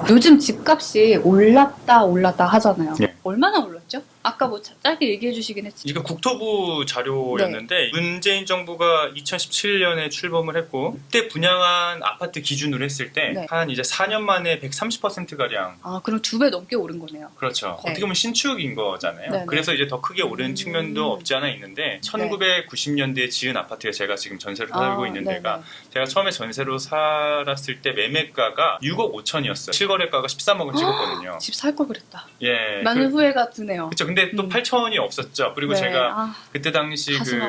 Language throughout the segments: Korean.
요즘 집값이 올랐다 올랐다 하잖아요. 예. 얼마나 올랐죠? 아까 뭐 짧게 얘기해 주시긴 했지. 이거 국토부 자료였는데 문재인 정부가 2017년에 출범을 했고 그때 분양한 아파트 기준으로 했을 때 네. 한 이제 4년 만에 130%가량 아, 그럼 2배 넘게 오른 거네요. 그렇죠. 네. 어떻게 보면 신축인 거잖아요. 네네. 그래서 이제 더 크게 오른 측면도 없지 않아 있는데 1990년대에 지은 아파트가 제가 지금 전세로 살고 있는 데가 제가 처음에 전세로 살았을 때 매매가가 6억 5천이었어요. 실거래가가 13억을 찍었거든요. 집 살 걸 그랬다. 예. 많은 후회가 드네요. 그렇죠. 근데 또 8천이 없었죠. 그리고 네. 제가 그때 당시 가슴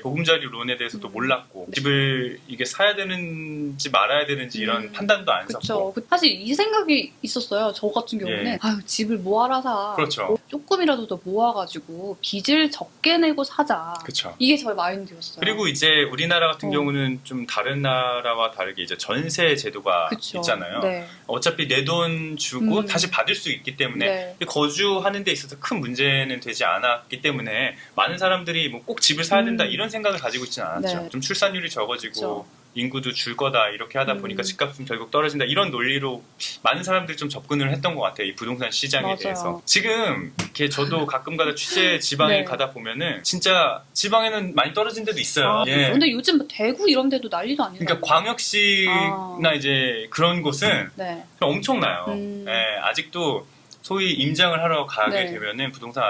보금자리 론에 대해서도 몰랐고 집을 이게 사야 되는지 말아야 되는지 이런 판단도 안 썼고. 그쵸. 사실 이 생각이 있었어요. 저 같은 경우는 예. 아유, 집을 모아라 사. 그렇죠. 조금이라도 더 모아가지고 빚을 적게 내고 사자. 그렇죠. 이게 저의 마인드였어요. 그리고 이제 우리나라 같은 경우는 좀 다른 나라와 다르게 이제 전세 제도가 그쵸. 있잖아요. 네. 어차피 내 돈 주고 다시 받을 수 있기 때문에 네. 거주하는 데 있어서 큰 문제는 되지 않았기 때문에 많은 사람들이 뭐 꼭 집을 사야 된다 이런 생각을 가지고 있지는 않았죠. 네. 좀 출산율이 적어지고 그쵸. 인구도 줄 거다 이렇게 하다 보니까 집값은 결국 떨어진다 이런 논리로 많은 사람들이 좀 접근을 했던 것 같아요. 이 부동산 시장에 맞아요. 대해서. 지금 이렇게 저도 가끔가다 취재 지방에 네. 가다 보면은 진짜 지방에는 많이 떨어진 데도 있어요. 예. 근데 요즘 뭐 대구 이런 데도 난리도 아니에요. 그러니까 광역시나 이제 그런 곳은 네. 엄청나요. 음. 예, 아직도 소위 임장을 하러 가게 네. 되면은 부동산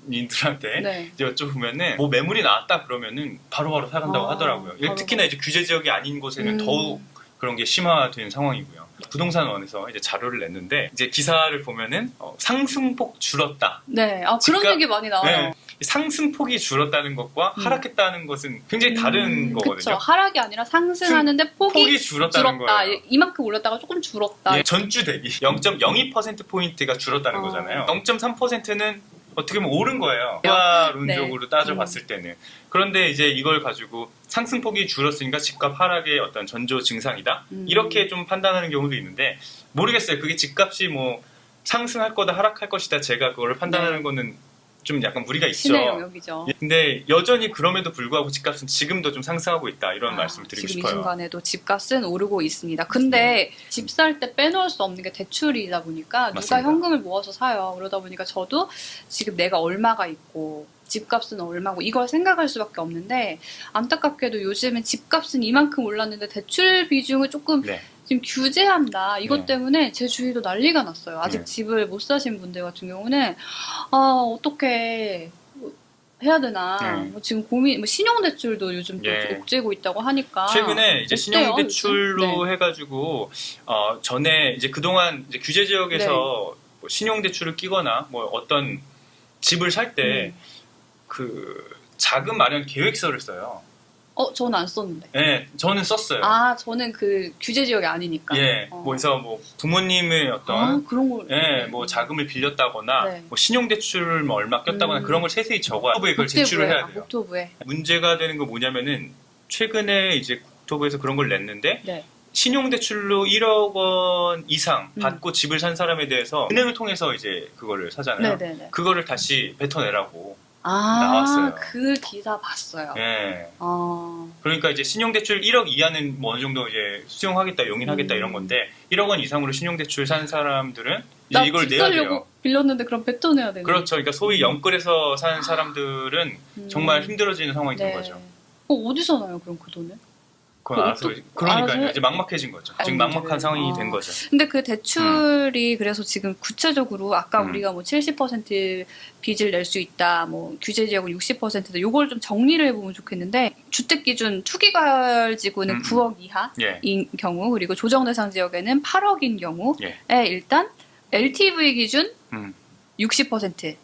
아주머니들한테 네. 이제 여쭤보면은 뭐 매물이 나왔다 그러면은 바로바로 사간다고 하더라고요. 바로. 특히나 이제 규제 지역이 아닌 곳에는 더욱 그런 게 심화된 상황이고요. 부동산원에서 이제 자료를 냈는데 이제 기사를 보면은 상승폭 줄었다. 네. 아, 그런 집값- 얘기 많이 나와요. 네. 상승폭이 줄었다는 것과 하락했다는 것은 굉장히 다른 그쵸. 거거든요. 하락이 아니라 상승하는데 폭이 줄었다는 줄었다. 거예요. 이만큼 올랐다가 조금 줄었다. 예, 전주 대비 0.02%포인트가 줄었다는 거잖아요. 0.3%는 어떻게 보면 오른 거예요. 론적으로 따져봤을 때는. 그런데 이제 이걸 가지고 상승폭이 줄었으니까 집값 하락의 어떤 전조 증상이다. 이렇게 좀 판단하는 경우도 있는데 모르겠어요. 그게 집값이 뭐 상승할 거다 하락할 것이다. 제가 그거를 판단하는 거는 좀 약간 무리가 있죠. 신의 영역이죠. 근데 여전히 그럼에도 불구하고 집값은 지금도 좀 상승하고 있다. 이런 말씀을 드리고 지금 싶어요. 이 순간에도 집값은 오르고 있습니다. 근데 집 살 때 빼놓을 수 없는 게 대출이다 보니까 맞습니다. 누가 현금을 모아서 사요. 그러다 보니까 저도 지금 내가 얼마가 있고 집값은 얼마고 이걸 생각할 수밖에 없는데 안타깝게도 요즘은 집값은 이만큼 올랐는데 대출 비중을 조금 네. 지금 규제한다. 이것 네. 때문에 제 주위도 난리가 났어요. 아직 네. 집을 못 사신 분들 같은 경우는 어떻게 해야 되나. 네. 뭐 지금 고민, 뭐 신용대출도 요즘 또 예. 옥죄고 있다고 하니까. 최근에 이제 어때요, 신용대출로 요즘? 해가지고 전에 이제 그동안 이제 규제 지역에서 뭐 신용대출을 끼거나 뭐 어떤 집을 살 때 그 자금 마련 계획서를 써요. 저는 안 썼는데. 네, 저는 썼어요. 저는 그 규제 지역이 아니니까. 예, 뭐 해서 뭐 부모님의 어떤 그런 걸. 예, 뭐 자금을 빌렸다거나 네. 뭐 신용대출을 뭐 얼마 꼈다거나 그런 걸 세세히 적어야 국토부에 그걸 제출을 해야 돼요. 국토부에. 문제가 되는 건 뭐냐면은 최근에 이제 국토부에서 그런 걸 냈는데 네. 신용대출로 1억 원 이상 받고 집을 산 사람에 대해서 은행을 통해서 이제 그거를 사잖아요. 네네네. 그거를 다시 뱉어내라고 나왔어요. 그 기사 봤어요. 예. 그러니까 이제 신용대출 1억 이하는 뭐 어느 정도 이제 수용하겠다, 용인하겠다 이런 건데 1억 원 이상으로 신용대출 산 사람들은 이제 이걸 집 내야 살려고 돼요. 빌렸는데 그럼 뱉어내야 되는. 그렇죠. 그러니까 소위 영끌에서 산 사람들은 정말 힘들어지는 상황이 된 거죠. 어디서 나요, 그럼 그 돈은? 그건 알아서 그러니까 알아서 이제 막막해진 거죠. 지금 막막한 상황이 된 거죠. 근데 그 대출이 그래서 지금 구체적으로 아까 우리가 뭐 70% 빚을 낼 수 있다, 뭐 규제 지역은 60%다. 요걸 좀 정리를 해보면 좋겠는데 주택 기준 투기과열 지구는 9억 이하인 경우 그리고 조정 대상 지역에는 8억인 경우에 일단 LTV 기준 60%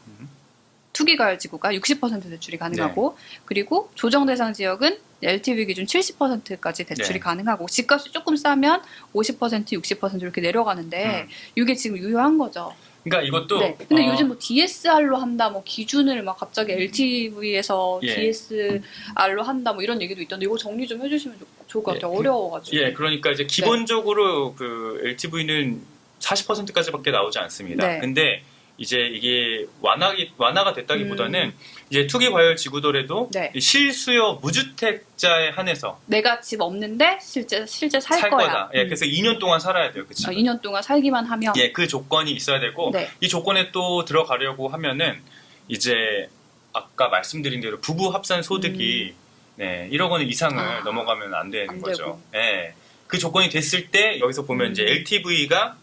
투기과열 지구가 60% 대출이 가능하고 그리고 조정 대상 지역은 LTV 기준 70%까지 대출이 가능하고 집값이 조금 싸면 50%, 60% 이렇게 내려가는데 이게 지금 유효한 거죠. 그러니까 이것도 근데 요즘 뭐 DSR로 한다, 뭐 기준을 막 갑자기 LTV에서 DSR로 한다, 뭐 이런 얘기도 있던데 이거 정리 좀 해주시면 좋을 것 같아요. 어려워가지고. 그러니까 이제 기본적으로 그 LTV는 40%까지밖에 나오지 않습니다. 근데 이제 이게 완화가 됐다기보다는 이제 투기 과열 지구더라도 네. 실수요 무주택자에 한해서 내가 집 없는데 실제 살 살 거야. 거다. 예, 그래서 2년 동안 살아야 돼요. 그 집. 2년 동안 살기만 하면. 예, 그 조건이 있어야 되고 네. 이 조건에 또 들어가려고 하면은 이제 아까 말씀드린 대로 부부 합산 소득이 네, 1억 원 이상을 넘어가면 안 되는 안 거죠. 되고. 예. 그 조건이 됐을 때 여기서 보면 이제 LTV가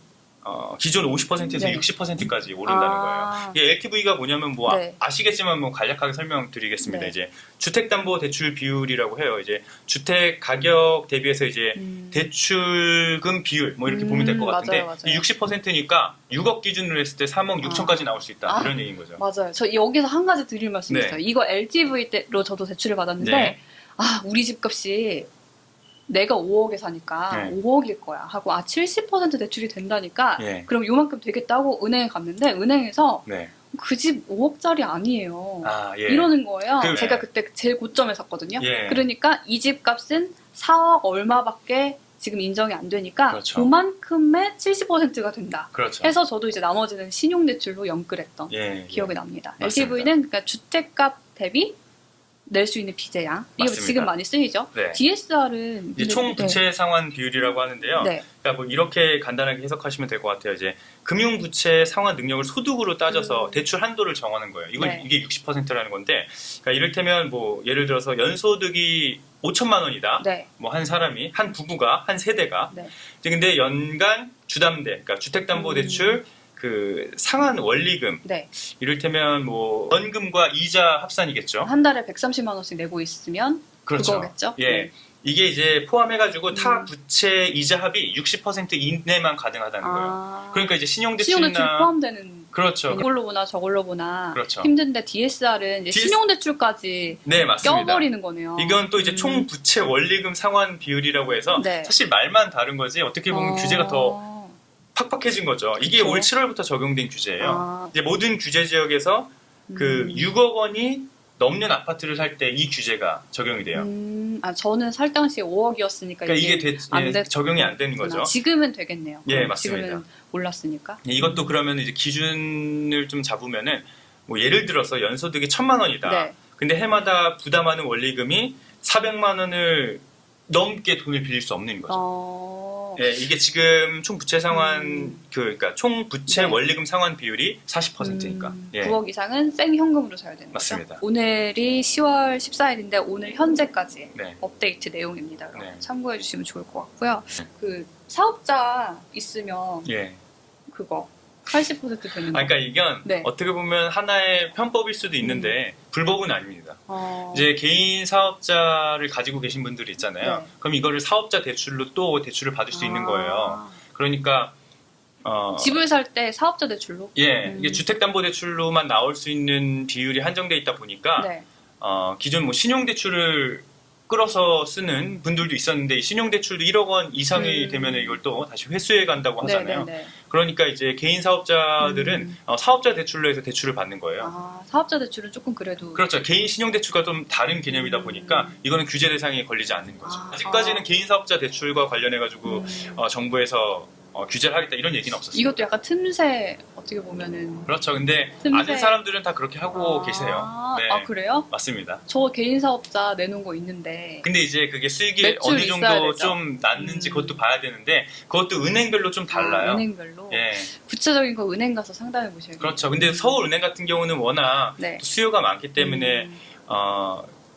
기존 50%에서 네. 60%까지 오른다는 거예요. 이게 LTV가 뭐냐면 뭐 네. 아시겠지만 뭐 간략하게 설명드리겠습니다. 네. 이제 주택담보대출 비율이라고 해요. 이제 주택 가격 대비해서 이제 대출금 비율 뭐 이렇게 보면 될 것 같은데 맞아요. 60%니까 6억 기준으로 했을 때 3억 6천까지 나올 수 있다. 이런 얘기인 거죠. 맞아요. 저 여기서 한 가지 드릴 말씀이 네. 있어요. 이거 LTV로 저도 대출을 받았는데 네. 우리 집값이 내가 5억에 사니까 네. 5억일 거야 하고 70% 대출이 된다니까 예. 그럼 요만큼 되겠다고 은행에 갔는데 은행에서 네. 그 집 5억짜리 아니에요. 예. 이러는 거예요. 그, 제가 네. 그때 제일 고점에 샀거든요. 예. 그러니까 이 집 값은 4억 얼마밖에 지금 인정이 안 되니까 그렇죠. 그만큼의 70%가 된다. 그렇죠. 해서 저도 이제 나머지는 신용대출로 연끌했던 예. 기억이 납니다. 맞습니다. LTV는 그러니까 주택값 대비 낼 수 있는 비제양. 이거 맞습니다. 지금 많이 쓰이죠. 네. DSR은 이제 총 부채 상환 비율이라고 하는데요. 네. 그러니까 뭐 이렇게 간단하게 해석하시면 될 것 같아요. 이제 금융 부채 상환 능력을 소득으로 따져서 대출 한도를 정하는 거예요. 네. 이게 60%라는 건데, 그러니까 이를테면 뭐 예를 들어서 연소득이 5천만 원이다. 네. 뭐 한 사람이 한 부부가 한 세대가. 네. 근데 연간 주담대, 그러니까 주택담보대출 그 상환 원리금. 네. 이를테면 뭐 원금과 이자 합산이겠죠. 한 달에 130만 원씩 내고 있으면 그렇죠. 그거겠죠. 예. 네. 이게 이제 포함해가지고 타 부채 이자 합이 60% 이내만 가능하다는 거예요. 그러니까 이제 신용대출 신용대출이나 포함되는 그렇죠. 이걸로 보나 저걸로 보나 그렇죠. 힘든데 DSR은 이제 신용대출까지 네, 맞습니다. 껴버리는 거네요. 이건 또 이제 총 부채 원리금 상환 비율이라고 해서 네. 사실 말만 다른 거지 어떻게 보면 규제가 더 팍팍해진 거죠. 이게 그렇죠. 올 7월부터 적용된 규제예요. 아. 이제 모든 규제 지역에서 그 6억 원이 넘는 아파트를 살 때 이 규제가 적용이 돼요. 저는 살 당시에 5억이었으니까 그러니까 이게 적용이 안 되는 거죠. 지금은 되겠네요. 예, 맞습니다. 지금은 몰랐으니까. 이것도 그러면 이제 기준을 좀 잡으면은 뭐 예를 들어서 연소득이 1,000만 원이다. 네. 근데 해마다 부담하는 원리금이 400만 원을 넘게 돈을 빌릴 수 없는 거죠. 예, 이게 지금 총 부채 상환 그러니까 총 부채 네. 원리금 상환 비율이 40%니까. 예. 9억 이상은 생현금으로 사야 되는 맞습니다. 거죠. 오늘이 10월 14일인데 오늘 현재까지 네. 업데이트 내용입니다. 여러분. 네. 참고해 주시면 좋을 것 같고요. 그 사업자 있으면 예. 그거 80% 되는 거. 그러니까 이건 네. 어떻게 보면 하나의 편법일 수도 있는데 불법은 아닙니다. 이제 개인 사업자를 가지고 계신 분들이 있잖아요. 네. 그럼 이거를 사업자 대출로 또 대출을 받을 수 있는 거예요. 그러니까 집을 살 때 사업자 대출로? 예, 이게 주택담보대출로만 나올 수 있는 비율이 한정돼 있다 보니까 네. 기존 뭐 신용대출을 끌어서 쓰는 분들도 있었는데 이 신용대출도 1억 원 이상이 되면 이걸 또 다시 회수해 간다고 하잖아요. 네. 그러니까 이제 개인 사업자들은 사업자 대출로 해서 대출을 받는 거예요. 사업자 대출은 조금 그래도 그렇죠. 개인 신용대출과 좀 다른 개념이다 보니까 이거는 규제 대상에 걸리지 않는 거죠. 아직까지는 개인 사업자 대출과 관련해가지고 정부에서 규제를 하겠다 이런 얘기는 없었어요. 이것도 약간 틈새 어떻게 보면은 그렇죠. 근데 틈새. 아는 사람들은 다 그렇게 하고 계세요. 네. 그래요? 맞습니다. 저 개인 사업자 내놓은 거 있는데 근데 이제 그게 수익이 매출 어느 있어야 정도 되죠. 좀 났는지 그것도 봐야 되는데 그것도 은행별로 좀 달라요. 은행별로 예, 구체적인 거 은행 가서 상담해 보셔야겠네요. 그렇죠. 근데 서울은행 같은 경우는 워낙 네. 또 수요가 많기 때문에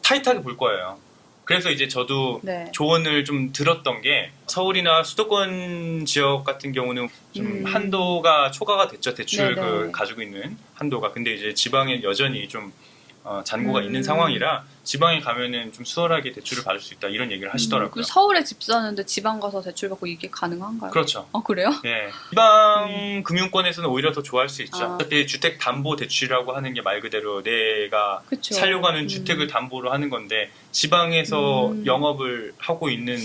타이트하게 볼 거예요. 그래서 이제 저도 네. 조언을 좀 들었던 게 서울이나 수도권 지역 같은 경우는 좀 한도가 초과가 됐죠. 대출 네네. 그 가지고 있는 한도가. 근데 이제 지방에 여전히 좀 잔고가 있는 상황이라 지방에 가면은 좀 수월하게 대출을 받을 수 있다 이런 얘기를 하시더라고요. 그 서울에 집 사는데 지방 가서 대출 받고 이게 가능한가요? 그렇죠. 그래요? 예. 지방 금융권에서는 오히려 더 좋아할 수 있죠. 아. 어차피 주택 담보 대출이라고 하는 게 말 그대로 내가 그쵸. 살려고 하는 주택을 담보로 하는 건데 지방에서 영업을 하고 있는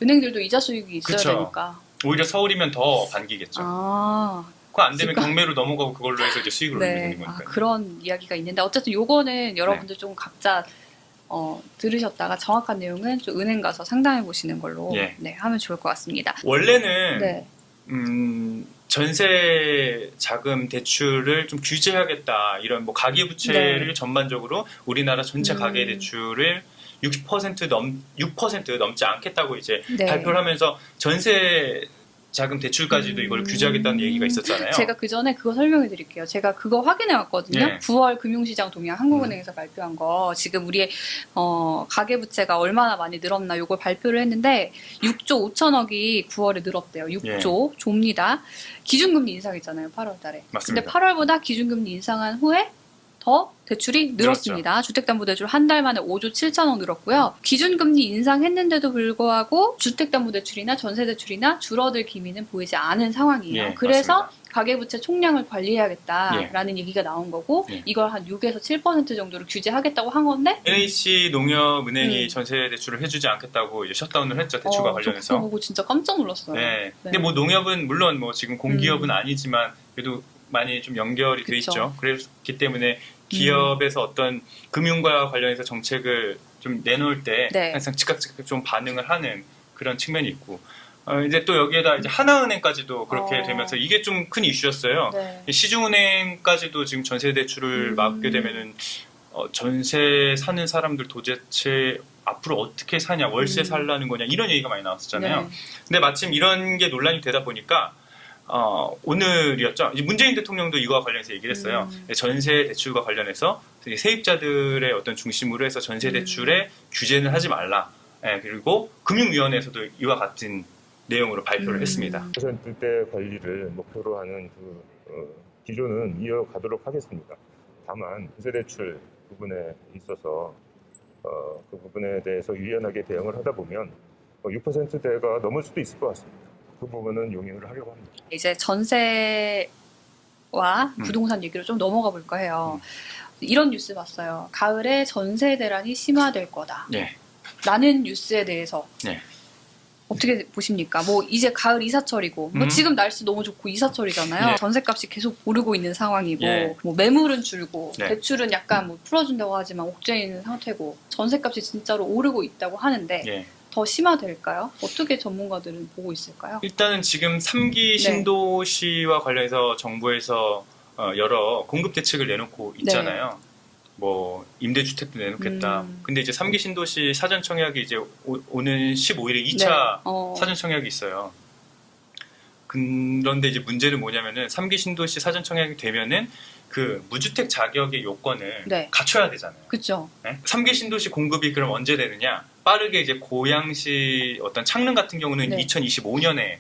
은행들도 이자 수익이 있어야 그쵸. 되니까. 오히려 서울이면 더 반기겠죠. 그거 안 되면 경매로 넘어가고 그걸로 해서 이제 수익을 올리면 되는 거니까. 그런 이야기가 있는데 어쨌든 요거는 여러분들 좀 각자 들으셨다가 정확한 내용은 좀 은행 가서 상담해 보시는 걸로 예. 네, 하면 좋을 것 같습니다. 원래는 네. 전세 자금 대출을 좀 규제하겠다 이런 뭐 가계부채를 네. 전반적으로 우리나라 전체 가계 대출을 6% 넘지 않겠다고 이제 네. 발표를 하면서 전세 자금 대출까지도 이걸 규제하겠다는 얘기가 있었잖아요. 제가 그 전에 그거 설명해 드릴게요. 제가 그거 확인해 왔거든요. 예. 9월 금융시장 동향 한국은행에서 발표한 거. 지금 우리의 가계부채가 얼마나 많이 늘었나 요걸 발표를 했는데 6조 5천억이 9월에 늘었대요. 6조 조입니다. 기준금리 인상했잖아요. 8월 달에. 맞습니다. 근데 8월보다 기준금리 인상한 후에 더 대출이 늘었습니다. 주택담보대출 한 달 만에 5조 7천억 늘었고요. 기준금리 인상했는데도 불구하고 주택담보대출이나 전세대출이나 줄어들 기미는 보이지 않은 상황이에요. 예, 그래서 맞습니다. 가계부채 총량을 관리해야겠다라는 얘기가 나온 거고 예. 이걸 한 6에서 7% 정도로 규제하겠다고 한 건데 NH 농협은행이 전세 대출을 해주지 않겠다고 이제 ෂut다운을 했죠. 대출과 저 그거 관련해서. 보고 진짜 깜짝 놀랐어요. 네. 근데 뭐 농협은 물론 뭐 지금 공기업은 아니지만 그래도 많이 좀 연결이 돼 그쵸. 있죠. 그렇기 때문에 기업에서 어떤 금융과 관련해서 정책을 좀 내놓을 때 네. 항상 즉각 좀 반응을 하는 그런 측면이 있고 이제 또 여기에다 이제 하나은행까지도 그렇게 되면서 이게 좀 큰 이슈였어요. 네. 시중은행까지도 지금 전세 대출을 막게 되면은 전세 사는 사람들 도대체 앞으로 어떻게 사냐, 월세 살라는 거냐 이런 얘기가 많이 나왔었잖아요. 네. 근데 마침 이런 게 논란이 되다 보니까 오늘이었죠. 이제 문재인 대통령도 이거와 관련해서 얘기를 했어요. 전세 대출과 관련해서 세입자들의 어떤 중심으로 해서 전세 대출에 규제는 하지 말라. 예, 그리고 금융위원회에서도 이와 같은 내용으로 발표를 했습니다. %대 관리를 목표로 하는 기조는 이어가도록 하겠습니다. 다만 전세대출 부분에 있어서 그 부분에 대해서 유연하게 대응을 하다 보면 6%대가 넘을 수도 있을 것 같습니다. 그 부분은 용인을 하려고 합니다. 이제 전세와 부동산 얘기로 좀 넘어가 볼까 해요. 이런 뉴스 봤어요. 가을에 전세 대란이 심화될 거다. 네. 라는 뉴스에 대해서 네. 어떻게 보십니까? 뭐 이제 가을 이사철이고 뭐 지금 날씨 너무 좋고 이사철이잖아요. 네. 전세값이 계속 오르고 있는 상황이고 예. 뭐 매물은 줄고 네. 대출은 약간 뭐 풀어준다고 하지만 옥죄 있는 상태고 전세값이 진짜로 오르고 있다고 하는데 예. 더 심화될까요? 어떻게 전문가들은 보고 있을까요? 일단은 지금 3기 신도시와 관련해서 정부에서 여러 공급 대책을 내놓고 있잖아요. 뭐 임대주택도 내놓겠다. 근데 이제 3기 신도시 사전 청약이 이제 오는 15일에 2차 사전 청약이 있어요. 그런데 이제 문제는 뭐냐면은 3기 신도시 사전 청약이 되면은 그 무주택 자격의 요건을 갖춰야 되잖아요. 그렇죠. 네? 3기 신도시 공급이 그럼 언제 되느냐? 빠르게 이제 고양시 어떤 창릉 같은 경우는 2025년에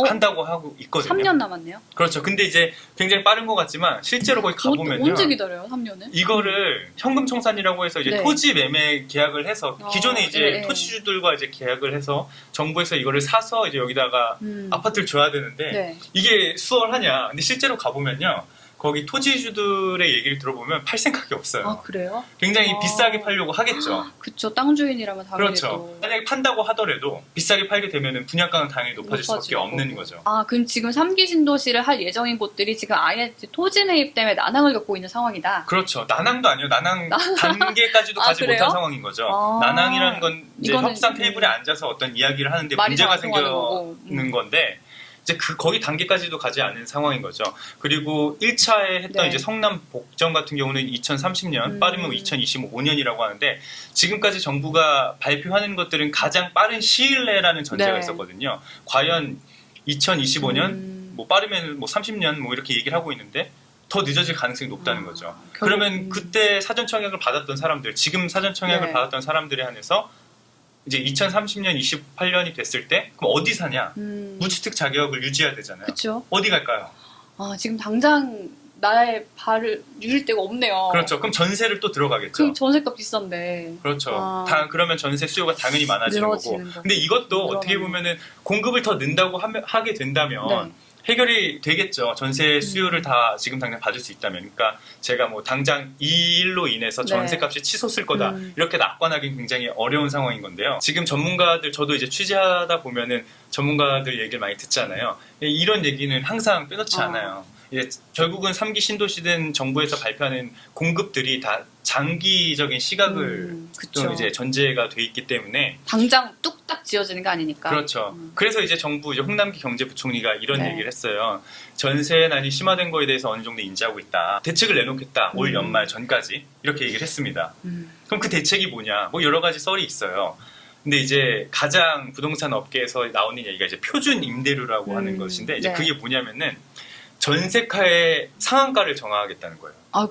한다고 하고 있거든요. 3년 남았네요. 그렇죠. 근데 이제 굉장히 빠른 것 같지만 실제로 거기 가보면요. 언제 기다려요? 3년을? 이거를 현금청산이라고 해서 이제 토지 매매 계약을 해서 기존에 이제 토지주들과 이제 계약을 해서 정부에서 이거를 사서 이제 여기다가 아파트를 줘야 되는데 이게 수월하냐? 근데 실제로 가보면요. 거기 토지주들의 얘기를 들어보면 팔 생각이 없어요. 아, 그래요? 굉장히 비싸게 팔려고 하겠죠. 그쵸. 땅 주인이라면 당연히 그렇죠. 또. 만약에 판다고 하더라도 비싸게 팔게 되면 분양가는 당연히 높아질 수밖에 없는 거죠. 아, 그럼 지금 3기 신도시를 할 예정인 곳들이 지금 아예 토지 매입 때문에 난항을 겪고 있는 상황이다. 그렇죠. 난항도 아니에요. 난항 단계까지도 가지 그래요? 못한 상황인 거죠. 난항이라는 건 이제 협상 테이블에 앉아서 어떤 이야기를 하는데 문제가 생기는 건데 이제 거기 단계까지도 가지 않은 상황인 거죠. 그리고 1차에 했던 이제 성남 복정 같은 경우는 2030년, 빠르면 2025년이라고 하는데 지금까지 정부가 발표하는 것들은 가장 빠른 시일 내라는 전제가 있었거든요. 과연 2025년, 뭐 빠르면 뭐 30년 뭐 이렇게 얘기를 하고 있는데 더 늦어질 가능성이 높다는 거죠. 그러면 그때 사전 청약을 받았던 사람들, 지금 사전 청약을 받았던 사람들에 한해서 이제 2030년, 28년이 됐을 때 그럼 어디 사냐? 무주택 자격을 유지해야 되잖아요. 그쵸. 어디 갈까요? 아, 지금 당장 나의 발을 누릴 데가 없네요. 그렇죠. 그럼 전세를 또 들어가겠죠. 그럼 전세값 비싼데. 그렇죠. 그러면 전세 수요가 당연히 많아지는 거고. 근데 이것도 어떻게 보면은 공급을 더 는다고 하게 된다면 해결이 되겠죠. 전세 수요를 다 지금 당장 받을 수 있다면. 그러니까 제가 뭐 당장 이 일로 인해서 전세값이 치솟을 거다. 이렇게 낙관하기는 굉장히 어려운 상황인 건데요. 지금 전문가들, 저도 이제 취재하다 보면은 전문가들 얘기를 많이 듣잖아요. 이런 얘기는 항상 빼놓지 않아요. 결국은 3기 신도시든 정부에서 발표하는 공급들이 다 장기적인 시각을 좀 그쵸. 이제 전제가 돼 있기 때문에 당장 뚝딱 지어지는 게 아니니까. 그렇죠. 그래서 이제 정부 이제 홍남기 경제부총리가 이런 네. 얘기를 했어요. 전세난이 심화된 거에 대해서 어느 정도 인지하고 있다. 대책을 내놓겠다. 올 연말 전까지 이렇게 얘기를 했습니다. 그럼 그 대책이 뭐냐? 뭐 여러 가지 썰이 있어요. 근데 이제 가장 부동산 업계에서 나오는 얘기가 이제 표준 임대료라고 하는 것인데 이제 네. 그게 뭐냐면은 전세가의 상한가를 정하겠다는 거예요. 아,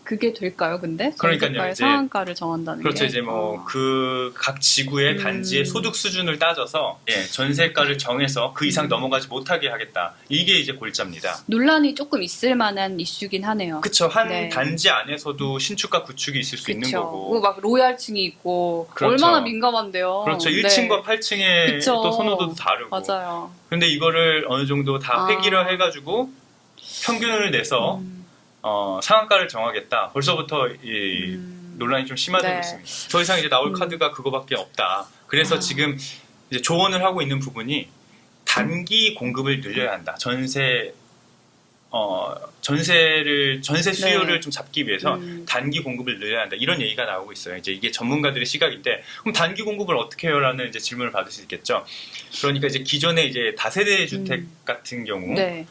그게 될까요, 근데? 그러니까요, 전세가의 이제. 상한가를 정한다는 그렇죠. 게. 이제 뭐 그 각 지구의 단지의 소득 수준을 따져서 전세가를 정해서 그 이상 넘어가지 못하게 하겠다. 이게 이제 골자입니다. 논란이 조금 있을 만한 이슈긴 하네요. 그쵸. 한 네. 단지 안에서도 신축과 구축이 있을 수 있는 그쵸. 거고. 막 로얄층이 있고 그렇죠. 얼마나 민감한데요. 그렇죠. 네. 1층과 8층의 그쵸. 또 선호도도 다르고. 맞아요. 근데 이거를 어느 정도 다 획일화 해가지고 평균을 내서 상한가를 정하겠다. 벌써부터 이 논란이 좀 심화되고 네. 있습니다. 더 이상 이제 나올 카드가 그거밖에 없다. 그래서 지금 이제 조언을 하고 있는 부분이 단기 공급을 늘려야 한다. 전세 수요를 네. 좀 잡기 위해서 단기 공급을 늘려야 한다. 이런 얘기가 나오고 있어요. 이제 이게 전문가들의 시각인데, 그럼 단기 공급을 어떻게 해요라는 이제 질문을 받을 수 있겠죠. 그러니까 이제 기존의 이제 다세대 주택 같은 경우, 네.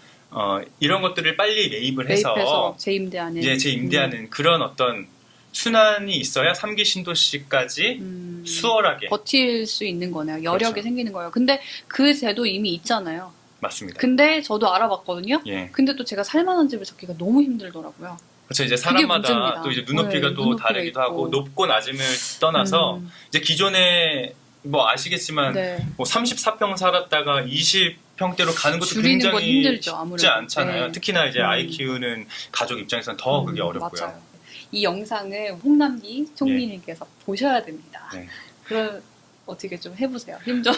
이런 것들을 빨리 매입을 해서 매입해서 재임대하는. 이제 재임대하는 그런 어떤 순환이 있어야 3기 신도시까지 수월하게. 버틸 수 있는 거네요. 여력이 그렇죠. 생기는 거예요. 근데 그 제도 이미 있잖아요. 맞습니다. 근데 저도 알아봤거든요. 예. 근데 또 제가 살만한 집을 찾기가 너무 힘들더라고요. 그렇죠. 이제 사람마다 문제입니다. 또 이제 눈높이가 네, 또 눈높이가 다르기도 있고. 하고 높고 낮음을 떠나서 이제 기존에 뭐 아시겠지만 네. 뭐 34평 살았다가 20평대로 가는 것도 줄이는 건 굉장히 힘들죠, 아무래도. 쉽지 않잖아요. 네. 특히나 이제 아이 키우는 가족 입장에서는 더 그게 어렵고요. 맞아요. 이 영상을 홍남기 총리님께서 보셔야 됩니다. 네. 그럼 어떻게 좀 해보세요. 힘 좀.